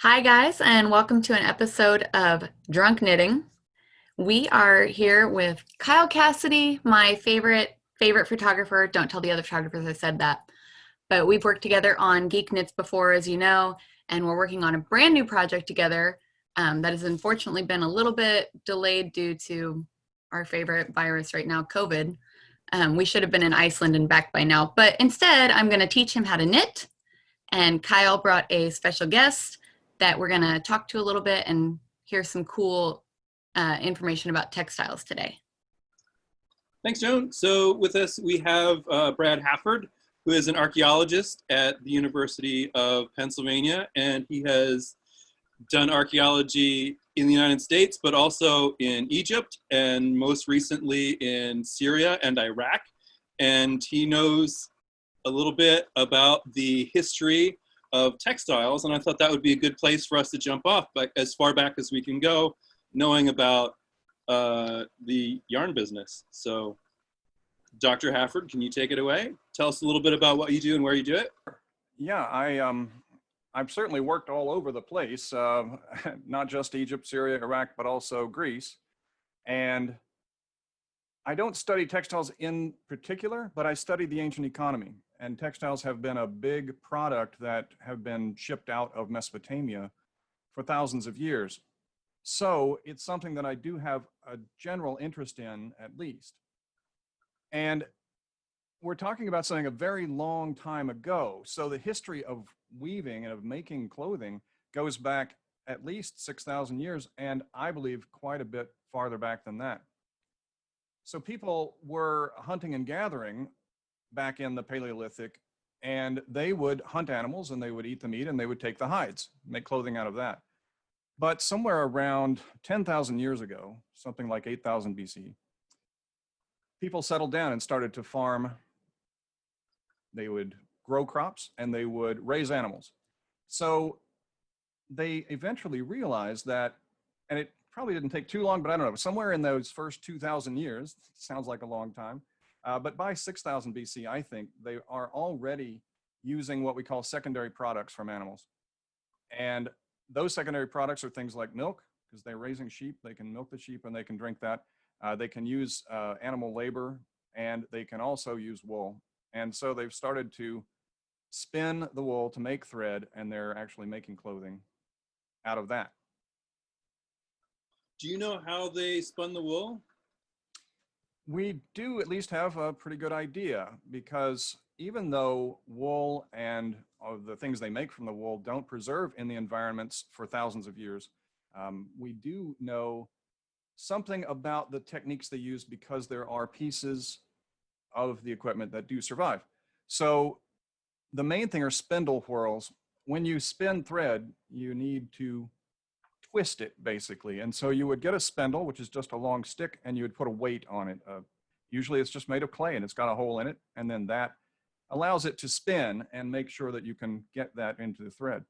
Hi, guys, and welcome to an episode of Drunk Knitting. We are here with Kyle Cassidy, my favorite photographer. Don't tell the other photographers I said that. But we've worked together on Geek Knits before, as you know, and we're working on a brand new project together that has unfortunately been a little bit delayed due to our favorite virus right now, COVID. We should have been in Iceland and back by now, but instead, I'm going to teach him how to knit. And Kyle brought a special guest that we're going to talk to a little bit and hear some cool information about textiles today. Thanks, Joan. So with us, we have Brad Hafford, who is an archaeologist at the University of Pennsylvania, and he has done archaeology in the United States, but also in Egypt, and most recently in Syria and Iraq. And he knows a little bit about the history of textiles, and I thought that would be a good place for us to jump off, but as far back as we can go, knowing about the yarn business. So, Dr. Hafford, can you take it away? Tell us a little bit about what you do and where you do it. Yeah, I've certainly worked all over the place, not just Egypt, Syria, Iraq, but also Greece. And I don't study textiles in particular, but I study the ancient economy. And textiles have been a big product that have been shipped out of Mesopotamia for thousands of years. So it's something that I do have a general interest in, at least. And we're talking about something a very long time ago. So the history of weaving and of making clothing goes back at least 6,000 years, and I believe quite a bit farther back than that. So people were hunting and gathering back in the Paleolithic, and they would hunt animals and they would eat the meat and they would take the hides, make clothing out of that. But somewhere around 10,000 years ago, something like 8,000 BC, people settled down and started to farm. They would grow crops and they would raise animals. So they eventually realized that, and it probably didn't take too long, but I don't know, somewhere in those first 2,000 years, sounds like a long time, but by 6,000 BC, I think they are already using what we call secondary products from animals. And those secondary products are things like milk, because they're raising sheep, they can milk the sheep and they can drink that. They can use animal labor, and they can also use wool. And so they've started to spin the wool to make thread, and they're actually making clothing out of that. Do you know how they spun the wool? We do at least have a pretty good idea, because even though wool and the things they make from the wool don't preserve in the environments for thousands of years, we do know something about the techniques they use, because there are pieces of the equipment that do survive. So the main thing are spindle whirls. When you spin thread, you need to twist it, basically. And so you would get a spindle, which is just a long stick, and you would put a weight on it. Usually it's just made of clay and it's got a hole in it. And then that allows it to spin and make sure that you can get that into the thread.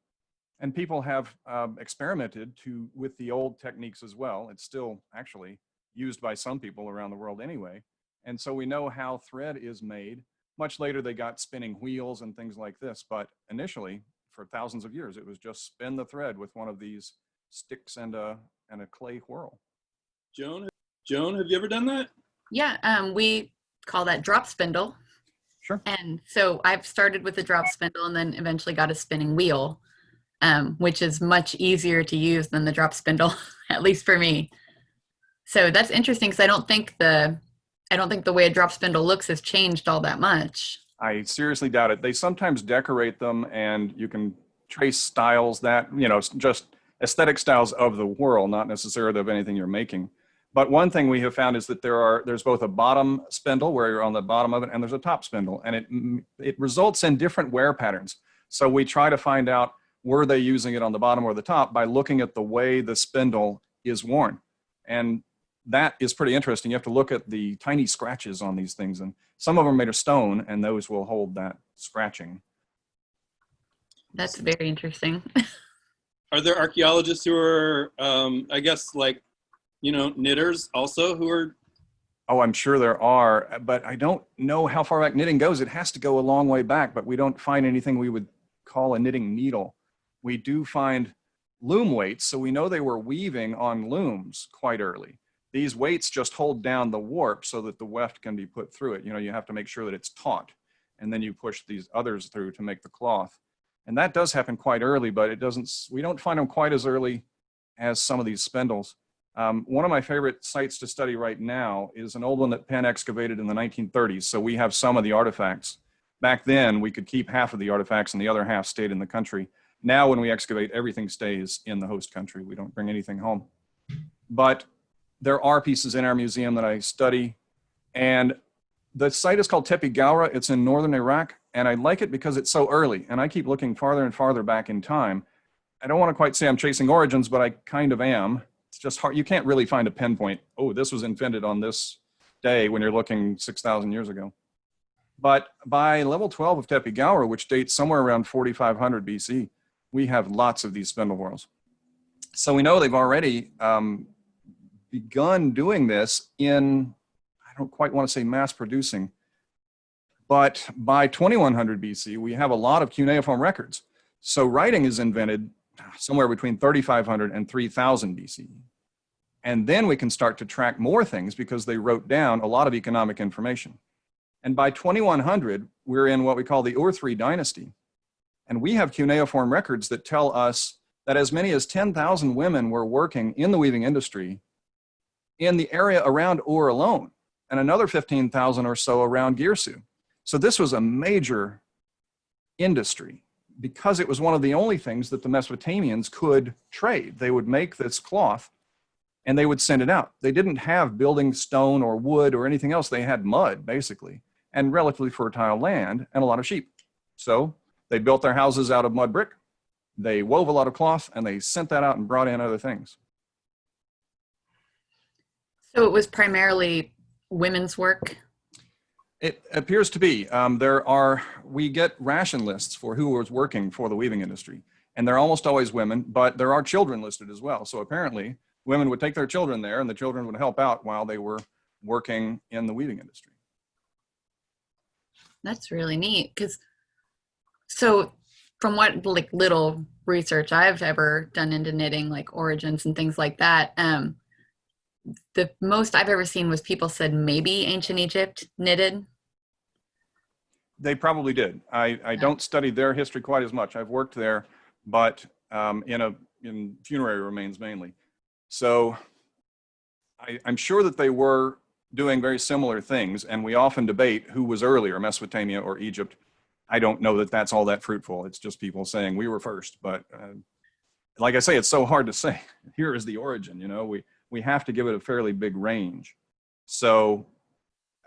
And people have experimented with the old techniques as well. It's still actually used by some people around the world anyway. And so we know how thread is made. Much later, they got spinning wheels and things like this. But initially, for thousands of years, it was just spin the thread with one of these sticks and a clay whirl. Joan, have you ever done that? Yeah, we call that drop spindle. Sure. And so I've started with a drop spindle and then eventually got a spinning wheel, which is much easier to use than the drop spindle, at least for me. So that's interesting, because I don't think the way a drop spindle looks has changed all that much. I seriously doubt it. They sometimes decorate them, and you can trace styles that, just aesthetic styles of the whirl, not necessarily of anything you're making. But one thing we have found is that there's both a bottom spindle where you're on the bottom of it, and there's a top spindle, and it results in different wear patterns. So we try to find out, were they using it on the bottom or the top, by looking at the way the spindle is worn. And that is pretty interesting. You have to look at the tiny scratches on these things, and some of them are made of stone, and those will hold that scratching. That's very interesting. Are there archaeologists who are, I guess, like, knitters also who are? Oh, I'm sure there are, but I don't know how far back knitting goes. It has to go a long way back, but we don't find anything we would call a knitting needle. We do find loom weights, so we know they were weaving on looms quite early. These weights just hold down the warp so that the weft can be put through it. You know, you have to make sure that it's taut, and then you push these others through to make the cloth. And that does happen quite early, but we don't find them quite as early as some of these spindles. One of my favorite sites to study right now is an old one that Penn excavated in the 1930s. So we have some of the artifacts. Back then, we could keep half of the artifacts and the other half stayed in the country. Now, when we excavate, everything stays in the host country. We don't bring anything home. But there are pieces in our museum that I study. And the site is called Tepe Gowra. It's in northern Iraq. And I like it because it's so early. And I keep looking farther and farther back in time. I don't want to quite say I'm chasing origins, but I kind of am. It's just hard. You can't really find a pinpoint. Oh, this was invented on this day when you're looking 6,000 years ago. But by level 12 of Tepe Gowra, which dates somewhere around 4,500 BC, we have lots of these spindle whorls. So we know they've already begun doing this in, I don't quite want to say mass producing, but by 2100 BC, we have a lot of cuneiform records. So writing is invented somewhere between 3,500 and 3,000 BC. And then we can start to track more things because they wrote down a lot of economic information. And by 2100, we're in what we call the Ur-3 dynasty. And we have cuneiform records that tell us that as many as 10,000 women were working in the weaving industry in the area around Ur alone, and another 15,000 or so around Girsu. So this was a major industry because it was one of the only things that the Mesopotamians could trade. They would make this cloth and they would send it out. They didn't have building stone or wood or anything else. They had mud, basically, and relatively fertile land and a lot of sheep. So they built their houses out of mud brick. They wove a lot of cloth and they sent that out and brought in other things. So it was primarily women's work? It appears to be. We get ration lists for who was working for the weaving industry, and they're almost always women, but there are children listed as well. So apparently women would take their children there and the children would help out while they were working in the weaving industry. That's really neat. So from what little research I've ever done into knitting, like origins and things like that, the most I've ever seen was people said maybe ancient Egypt knitted. They probably did. I don't study their history quite as much. I've worked there, but in funerary remains mainly. So I'm sure that they were doing very similar things, and we often debate who was earlier, Mesopotamia or Egypt. I don't know that that's all that fruitful. It's just people saying we were first. But like I say, it's so hard to say. Here is the origin. You know, we have to give it a fairly big range. So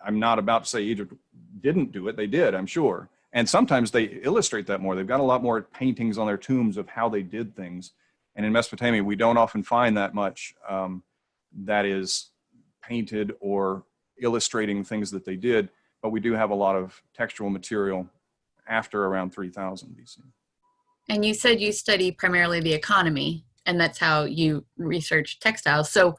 I'm not about to say Egypt didn't do it. They did, I'm sure. And sometimes they illustrate that more. They've got a lot more paintings on their tombs of how they did things. And in Mesopotamia, we don't often find that much that is painted or illustrating things that they did. But we do have a lot of textual material after around 3000 BC. And you said you study primarily the economy, and that's how you research textiles. So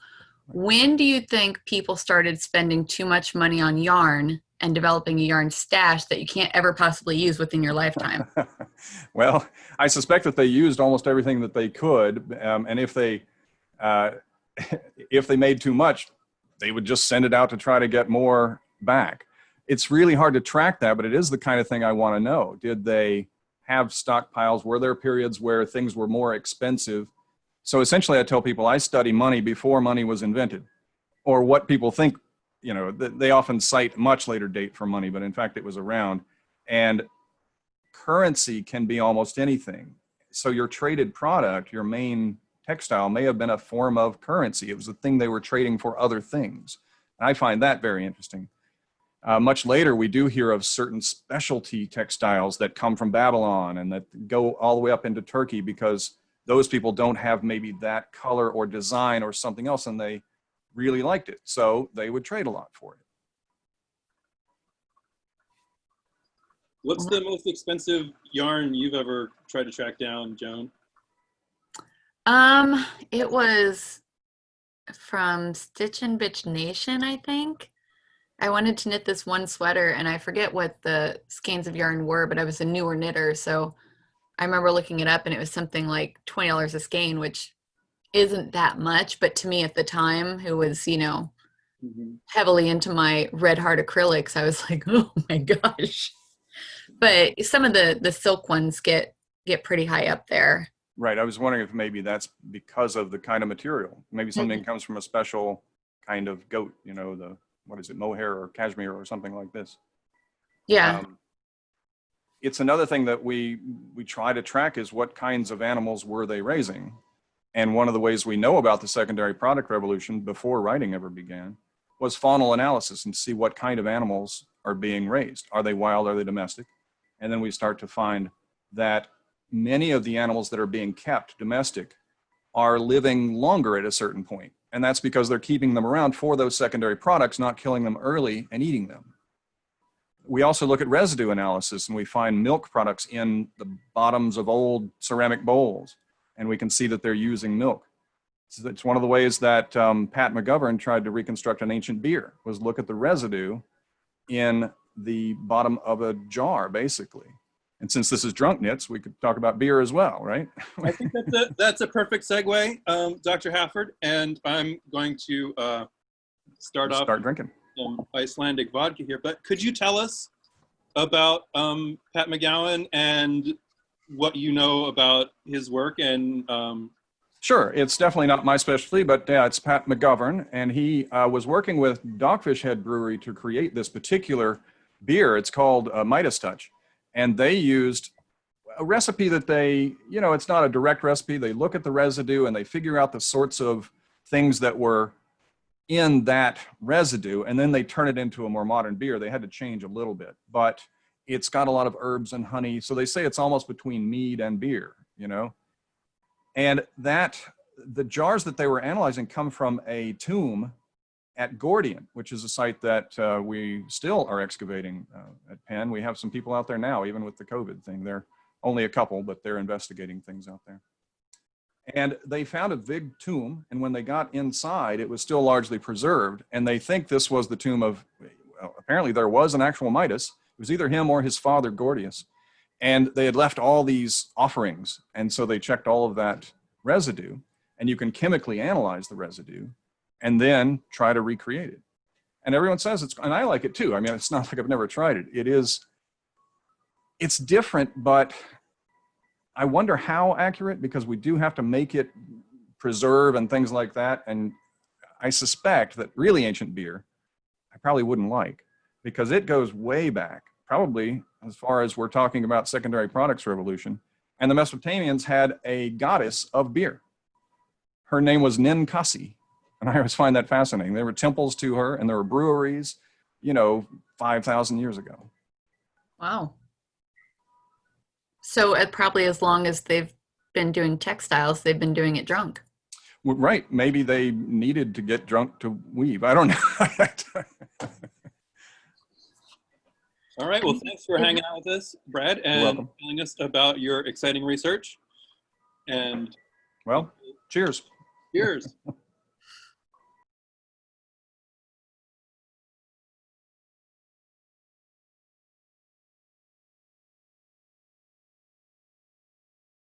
when do you think people started spending too much money on yarn and developing a yarn stash that you can't ever possibly use within your lifetime? Well, I suspect that they used almost everything that they could. And if they made too much, they would just send it out to try to get more back. It's really hard to track that, but it is the kind of thing I want to know. Did they have stockpiles? Were there periods where things were more expensive? So essentially, I tell people I study money before money was invented, or what people think. You know, they often cite much later date for money, but in fact, it was around. And currency can be almost anything. So your traded product, your main textile, may have been a form of currency. It was a thing they were trading for other things. And I find that very interesting. Much later, we do hear of certain specialty textiles that come from Babylon and that go all the way up into Turkey because those people don't have maybe that color or design or something else, and they really liked it. So they would trade a lot for it. What's the most expensive yarn you've ever tried to track down, Joan? It was from Stitch and Bitch Nation, I think. I wanted to knit this one sweater, and I forget what the skeins of yarn were, but I was a newer knitter, so I remember looking it up and it was something like $20 a skein, which isn't that much, but to me at the time, who was, Mhm. heavily into my red heart acrylics, I was like, oh my gosh. But some of the silk ones get pretty high up there. Right. I was wondering if maybe that's because of the kind of material. Maybe something comes from a special kind of goat, what is it, mohair or cashmere or something like this. Yeah. It's another thing that we try to track is what kinds of animals were they raising. And one of the ways we know about the secondary product revolution before writing ever began was faunal analysis and see what kind of animals are being raised. Are they wild? Are they domestic? And then we start to find that many of the animals that are being kept domestic are living longer at a certain point. And that's because they're keeping them around for those secondary products, not killing them early and eating them. We also look at residue analysis, and we find milk products in the bottoms of old ceramic bowls, and we can see that they're using milk. So it's one of the ways that Pat McGovern tried to reconstruct an ancient beer, was look at the residue in the bottom of a jar, basically. And since this is Drunk Knits, we could talk about beer as well, right? I think that's a perfect segue, Dr. Hafford, and I'm going to start drinking some Icelandic vodka here. But could you tell us about Pat McGowan and what you know about his work? And Sure, it's definitely not my specialty, but yeah, it's Pat McGovern, and he was working with Dogfish Head Brewery to create this particular beer. It's called Midas Touch, and they used a recipe that they, it's not a direct recipe. They look at the residue and they figure out the sorts of things that were in that residue, and then they turn it into a more modern beer. They had to change a little bit, but it's got a lot of herbs and honey. So they say it's almost between mead and beer, And the jars that they were analyzing come from a tomb at Gordian, which is a site that we still are excavating at Penn. We have some people out there now, even with the COVID thing. They're only a couple, but they're investigating things out there. And they found a big tomb, and when they got inside, it was still largely preserved. And they think this was the tomb of, well, apparently there was an actual Midas. It was either him or his father, Gordius. And they had left all these offerings. And so they checked all of that residue, and you can chemically analyze the residue and then try to recreate it. And everyone says and I like it too. I mean, it's not like I've never tried it. It's different, but I wonder how accurate, because we do have to make it preserve and things like that. And I suspect that really ancient beer, I probably wouldn't like, because it goes way back, probably as far as we're talking about secondary products revolution. And the Mesopotamians had a goddess of beer. Her name was Ninkasi. And I always find that fascinating. There were temples to her, and there were breweries, 5,000 years ago. Wow. So probably as long as they've been doing textiles, they've been doing it drunk. Well, right. Maybe they needed to get drunk to weave. I don't know. all right. Well, thanks for hanging out with us, Brad, and telling us about your exciting research. And well, cheers. Cheers.